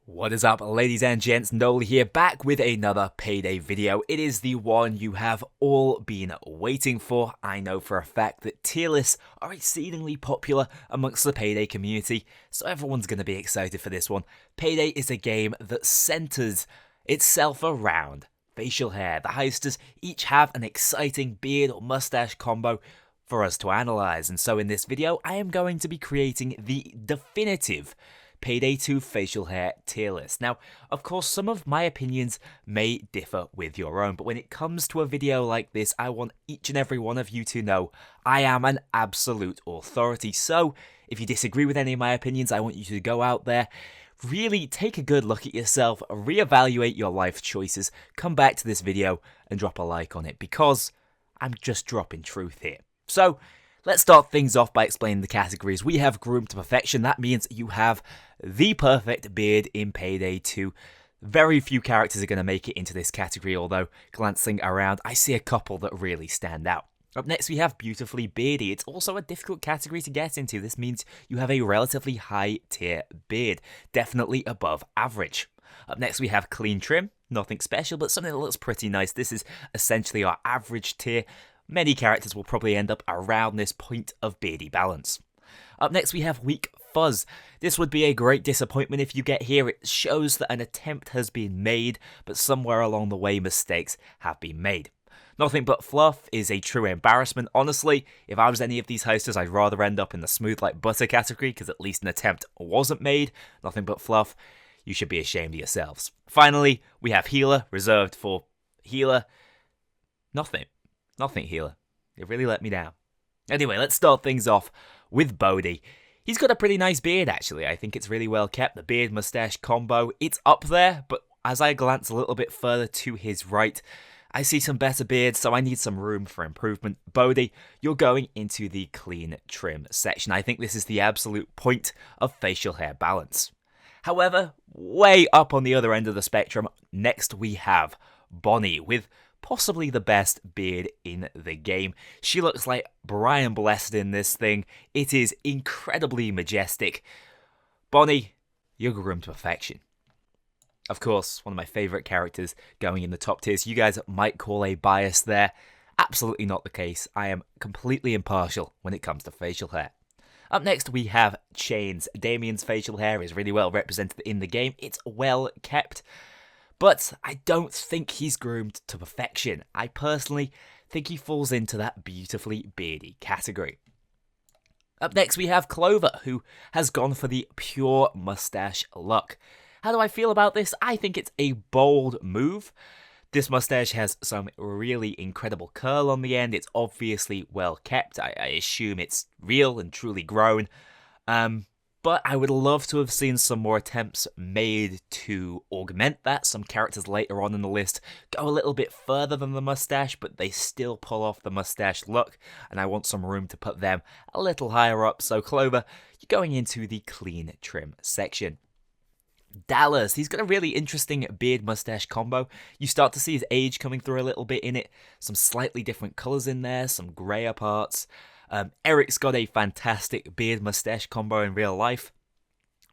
What is up, ladies and gents? Noel here, back with another Payday video. It is the one you have all been waiting for. I know for a fact that tier lists are exceedingly popular amongst the Payday community, so everyone's going to be excited for this one. Payday is a game that centers itself around facial hair. The heisters each have an exciting beard or mustache combo for us to analyze, and so in this video I am going to be creating the definitive Payday 2 facial hair tier list. Now, of course, some of my opinions may differ with your own, but when it comes to a video like this, I want each and every one of you to know I am an absolute authority. So, if you disagree with any of my opinions, I want you to go out there, really take a good look at yourself, reevaluate your life choices, come back to this video and drop a like on it, because I'm just dropping truth here. So, let's start things off by explaining the categories. We have groomed to perfection. That means you have the perfect beard in Payday 2. Very few characters are going to make it into this category, although glancing around, I see a couple that really stand out. Up next, we have beautifully beardy. It's also a difficult category to get into. This means you have a relatively high tier beard, definitely above average. Up next, we have clean trim. Nothing special, but something that looks pretty nice. This is essentially our average tier. Many characters will probably end up around this point of beardy balance. Up next, we have weak fuzz. This would be a great disappointment if you get here. It shows that an attempt has been made, but somewhere along the way mistakes have been made. Nothing but fluff is a true embarrassment. Honestly, if I was any of these heisters, I'd rather end up in the smooth like butter category, because at least an attempt wasn't made. Nothing but fluff. You should be ashamed of yourselves. Finally, we have healer, reserved for healer. Nothing healer. It really let me down. Anyway, let's start things off with Bodhi. He's got a pretty nice beard, actually. I think it's really well kept. The beard-mustache combo, it's up there, but as I glance a little bit further to his right, I see some better beards, so I need some room for improvement. Bodhi, you're going into the clean trim section. I think this is the absolute point of facial hair balance. However, way up on the other end of the spectrum, next we have Bonnie with possibly the best beard in the game. She looks like Brian Blessed in this thing. It is incredibly majestic. Bonnie, you're groomed to perfection. Of course, one of my favourite characters going in the top tiers. You guys might call a bias there. Absolutely not the case. I am completely impartial when it comes to facial hair. Up next, we have Chains. Damien's facial hair is really well represented in the game. It's well kept. But I don't think he's groomed to perfection. I personally think he falls into that beautifully beardy category. Up next we have Clover, who has gone for the pure mustache look. How do I feel about this? I think it's a bold move. This mustache has some really incredible curl on the end. It's obviously well kept. I assume it's real and truly grown. But I would love to have seen some more attempts made to augment that. Some characters later on in the list go a little bit further than the mustache, but they still pull off the mustache look, and I want some room to put them a little higher up. So Clover, you're going into the clean trim section. Dallas, he's got a really interesting beard-mustache combo. You start to see his age coming through a little bit in it. Some slightly different colours in there, some greyer parts. Eric's got a fantastic beard-mustache combo in real life,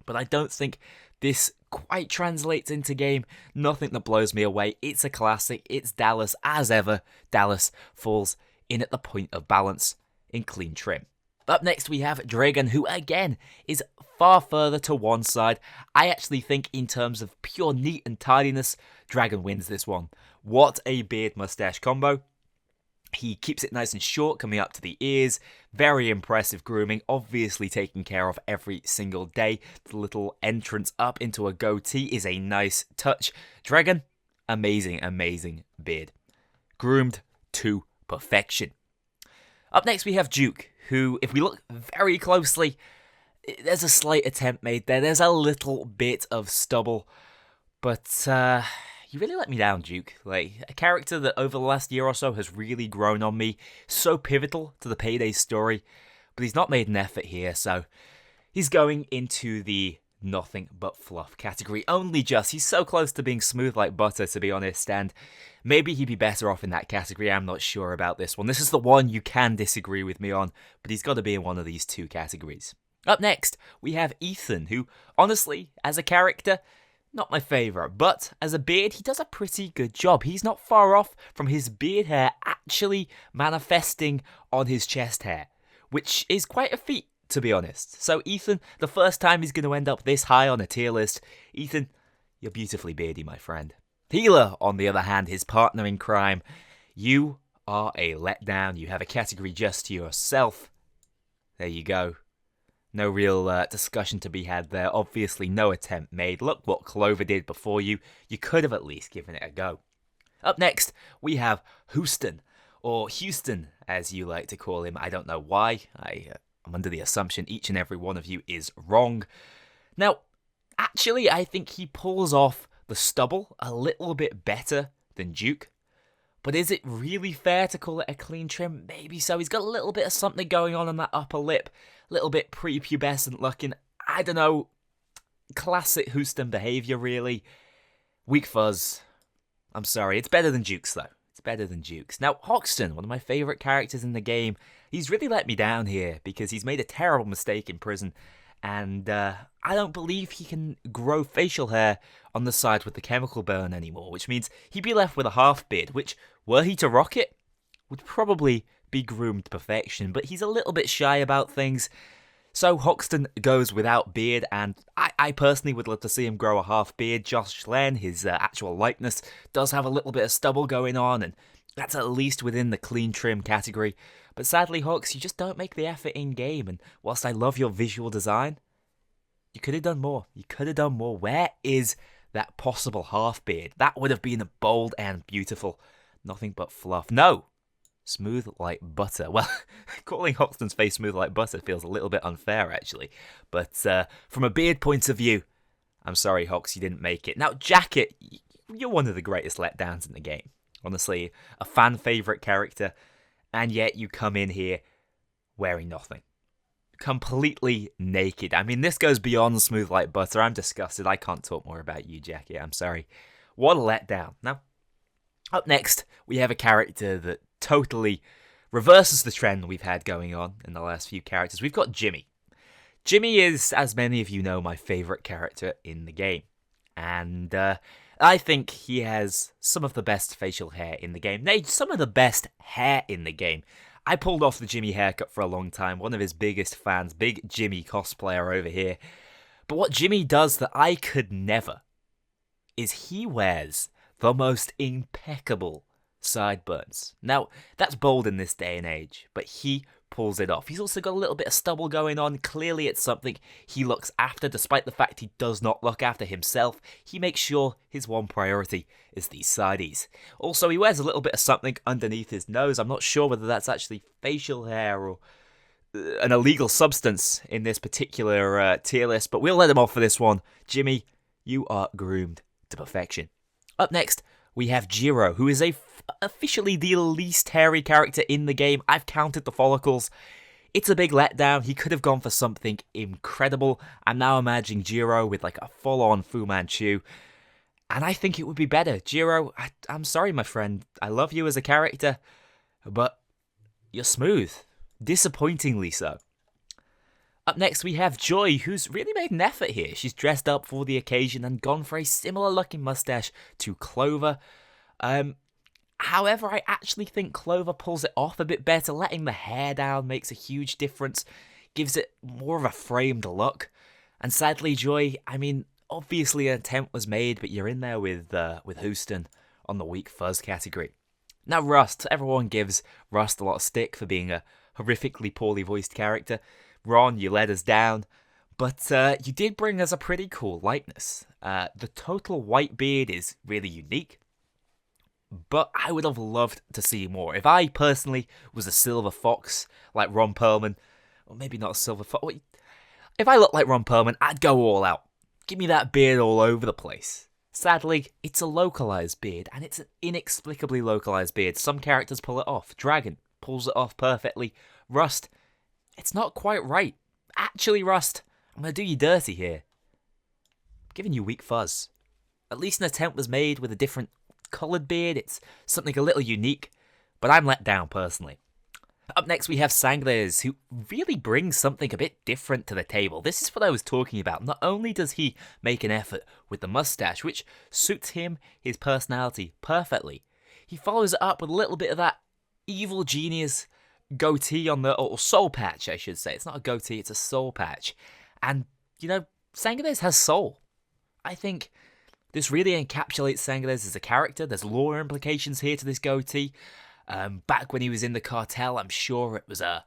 but I don't think this quite translates into game. Nothing that blows me away. It's a classic. It's Dallas as ever. Dallas falls in at the point of balance in clean trim. Up next we have Dragon, who again is far further to one side. I actually think in terms of pure neat and tidiness, Dragon wins this one. What a beard-mustache combo. He keeps it nice and short, coming up to the ears. Very impressive grooming, obviously taken care of every single day. The little entrance up into a goatee is a nice touch. Dragon, amazing beard. Groomed to perfection. Up next we have Duke, who, if we look very closely, there's a slight attempt made there. There's a little bit of stubble, but you really let me down, Duke. Like, a character that over the last year or so has really grown on me. So pivotal to the Payday story. But he's not made an effort here, so he's going into the nothing but fluff category. Only just. He's so close to being smooth like butter, to be honest. And maybe he'd be better off in that category. I'm not sure about this one. This is the one you can disagree with me on. But he's got to be in one of these two categories. Up next, we have Ethan, who, honestly, as a character, Not my favourite, but as a beard, he does a pretty good job. He's not far off from his beard hair actually manifesting on his chest hair, which is quite a feat, to be honest. So Ethan, the first time he's going to end up this high on a tier list, Ethan, you're beautifully beardy, my friend. Healer, on the other hand, his partner in crime, you are a letdown. You have a category just to yourself. There you go. No real discussion to be had there. Obviously, no attempt made. Look what Clover did before you. You could have at least given it a go. Up next, we have Houston, or Houston, as you like to call him. I don't know why. I'm under the assumption each and every one of you is wrong. Now, actually, I think he pulls off the stubble a little bit better than Duke. But is it really fair to call it a clean trim? Maybe so. He's got a little bit of something going on that upper lip. A little bit prepubescent looking. I don't know. Classic Houston behaviour, really. Weak fuzz. I'm sorry. It's better than Duke's, though. It's better than Duke's. Now, Hoxton, one of my favourite characters in the game, he's really let me down here because he's made a terrible mistake in prison. And I don't believe he can grow facial hair on the side with the chemical burn anymore, which means he'd be left with a half beard, which, were he to rock it, would probably be groomed to perfection, but he's a little bit shy about things. So Hoxton goes without beard, and I personally would love to see him grow a half beard. Josh Len, his actual likeness, does have a little bit of stubble going on, and that's at least within the clean trim category. But sadly, Hux, you just don't make the effort in-game, and whilst I love your visual design, you could have done more. You could have done more. Where is that possible half beard? That would have been bold and beautiful. Nothing but fluff. No! Smooth like butter. Well, calling Hoxton's face smooth like butter feels a little bit unfair, actually. But from a beard point of view, I'm sorry, Hox, you didn't make it. Now, Jacket, you're one of the greatest letdowns in the game. Honestly, a fan favourite character, and yet you come in here wearing nothing. Completely naked. I mean, this goes beyond smooth like butter. I'm disgusted. I can't talk more about you, Jacket. I'm sorry. What a letdown. Now, up next, we have a character that totally reverses the trend we've had going on in the last few characters. We've got Jimmy. Jimmy is, as many of you know, my favourite character in the game. And I think he has some of the best facial hair in the game. Nay, some of the best hair in the game. I pulled off the Jimmy haircut for a long time. One of his biggest fans. Big Jimmy cosplayer over here. But what Jimmy does that I could never is he wears the most impeccable sideburns. Now, that's bold in this day and age, but he pulls it off. He's also got a little bit of stubble going on. Clearly, it's something he looks after, despite the fact he does not look after himself. He makes sure his one priority is these sideys. Also, he wears a little bit of something underneath his nose. I'm not sure whether that's actually facial hair or an illegal substance in this particular tier list, but we'll let him off for this one. Jimmy, you are groomed to perfection. Up next, we have Jiro, who is officially the least hairy character in the game. I've counted the follicles. It's a big letdown. He could have gone for something incredible. I'm now imagining Jiro with like a full-on Fu Manchu, and I think it would be better. Jiro, I'm sorry, my friend. I love you as a character, but you're smooth. Disappointingly so. Up next, we have Joy, who's really made an effort here. She's dressed up for the occasion and gone for a similar-looking mustache to Clover. However, I actually think Clover pulls it off a bit better. Letting the hair down makes a huge difference, gives it more of a framed look. And sadly, Joy, I mean, obviously an attempt was made, but you're in there with Houston on the weak fuzz category. Now, Rust. Everyone gives Rust a lot of stick for being a horrifically poorly voiced character. Ron, you let us down, but you did bring us a pretty cool likeness. The total white beard is really unique, but I would have loved to see more. If I personally was a silver fox like Ron Perlman, or maybe not a silver fox, if I looked like Ron Perlman, I'd go all out. Give me that beard all over the place. Sadly, it's a localized beard, and it's an inexplicably localized beard. Some characters pull it off. Dragon pulls it off perfectly. Rust, it's not quite right. Actually, Rust, I'm going to do you dirty here. I'm giving you weak fuzz. At least an attempt was made with a different coloured beard. It's something a little unique, but I'm let down personally. Up next we have Sangres, who really brings something a bit different to the table. This is what I was talking about. Not only does he make an effort with the mustache, which suits him, his personality, perfectly, he follows it up with a little bit of that evil genius goatee on the, or soul patch, I should say. It's not a goatee, it's a soul patch. And, you know, Sangres has soul. I think this really encapsulates Sangres as a character. There's lore implications here to this goatee. Back when he was in the cartel, I'm sure it was a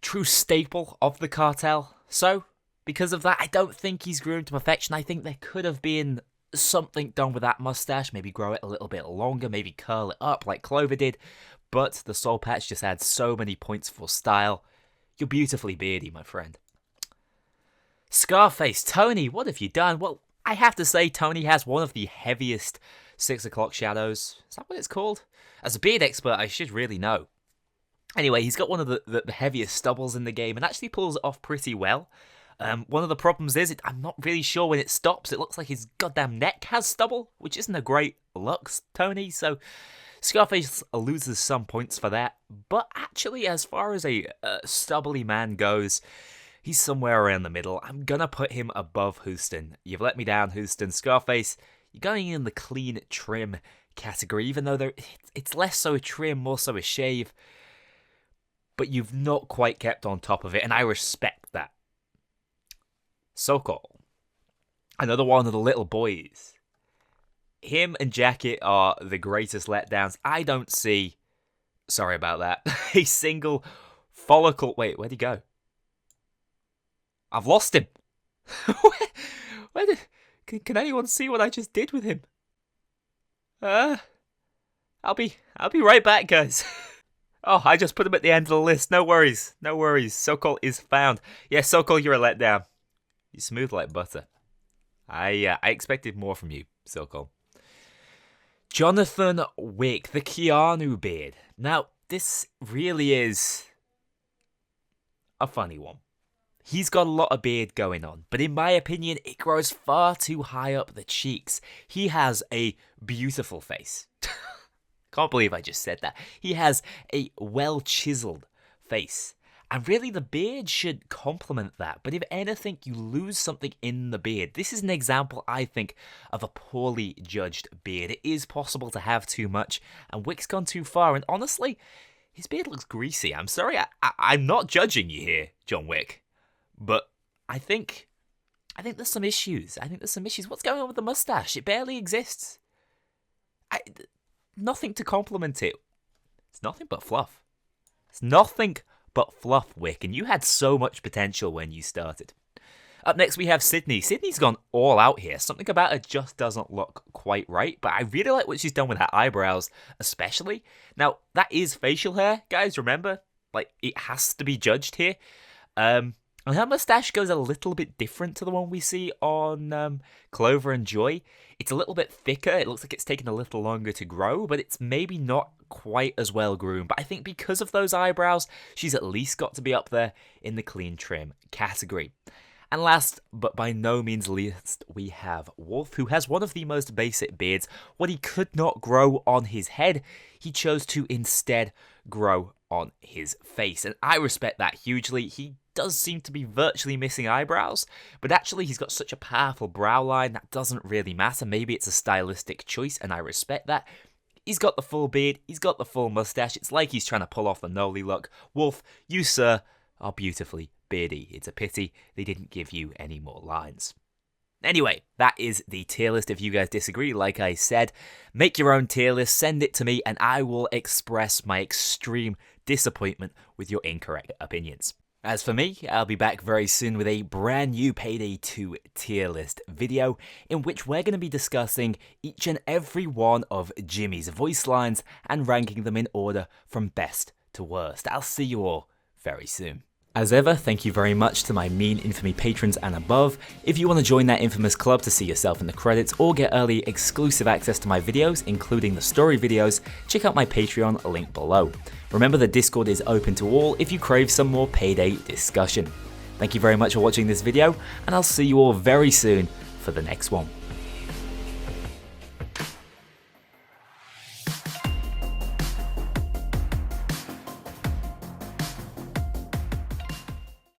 true staple of the cartel. So, because of that, I don't think he's groomed to perfection. I think there could have been something done with that mustache. Maybe grow it a little bit longer, maybe curl it up like Clover did. But the soul patch just adds so many points for style. You're beautifully beardy, my friend. Scarface, Tony, what have you done? Well, I have to say Tony has one of the heaviest 6 o'clock shadows. Is that what it's called? As a beard expert, I should really know. Anyway, he's got one of the heaviest stubbles in the game and actually pulls it off pretty well. One of the problems is, I'm not really sure when it stops. It looks like his goddamn neck has stubble, which isn't a great look, Tony. So Scarface loses some points for that. But actually, as far as a stubbly man goes, he's somewhere around the middle. I'm gonna put him above Houston. You've let me down, Houston. Scarface, you're going in the clean trim category, even though it's less so a trim, more so a shave. But you've not quite kept on top of it, and I respect that. Sokol, another one of the little boys. Him and Jacket are the greatest letdowns. I don't see, sorry about that, a single follicle. Wait, where'd he go? I've lost him. Where did? Can anyone see what I just did with him? I'll be right back, guys. Oh, I just put him at the end of the list. No worries, no worries. Sokol is found. Yeah, Sokol, you're a letdown. You're smooth like butter. I expected more from you, Sokol. Jonathan Wick, the Keanu beard. Now, this really is a funny one. He's got a lot of beard going on, but in my opinion, it grows far too high up the cheeks. He has a beautiful face. Can't believe I just said that. He has a well-chiseled face. And really, the beard should complement that. But if anything, you lose something in the beard. This is an example, I think, of a poorly judged beard. It is possible to have too much, and Wick's gone too far. And honestly, his beard looks greasy. I'm sorry, I'm not judging you here, John Wick. But I think there's some issues. What's going on with the mustache? It barely exists. Nothing to compliment it. It's nothing but fluff. It's nothing but fluff, Wick, and you had so much potential when you started. Up next we have Sydney. Sydney's gone all out here. Something about her just doesn't look quite right, but I really like what she's done with her eyebrows, especially. Now, that is facial hair, guys, remember? Like, it has to be judged here. And her mustache goes a little bit different to the one we see on Clover and Joy. It's a little bit thicker. It looks like it's taken a little longer to grow, but it's maybe not quite as well groomed. But I think because of those eyebrows, she's at least got to be up there in the clean trim category. And last, but by no means least, we have Wolf, who has one of the most basic beards. What he could not grow on his head, he chose to instead grow on his face. And I respect that hugely. He does seem to be virtually missing eyebrows, but actually he's got such a powerful brow line that doesn't really matter. Maybe it's a stylistic choice, and I respect that. He's got the full beard, he's got the full mustache. It's like he's trying to pull off the Noli look. Wolf, you, sir, are beautifully beardy. It's a pity they didn't give you any more lines. Anyway, that is the tier list. If you guys disagree, like I said, make your own tier list, send it to me, and I will express my extreme disappointment with your incorrect opinions. As for me, I'll be back very soon with a brand new Payday 2 tier list video in which we're going to be discussing each and every one of Jimmy's voice lines and ranking them in order from best to worst. I'll see you all very soon. As ever, thank you very much to my Mean Infamy patrons and above. If you want to join that infamous club to see yourself in the credits or get early exclusive access to my videos, including the story videos, check out my Patreon link below. Remember, the Discord is open to all if you crave some more Payday discussion. Thank you very much for watching this video, and I'll see you all very soon for the next one.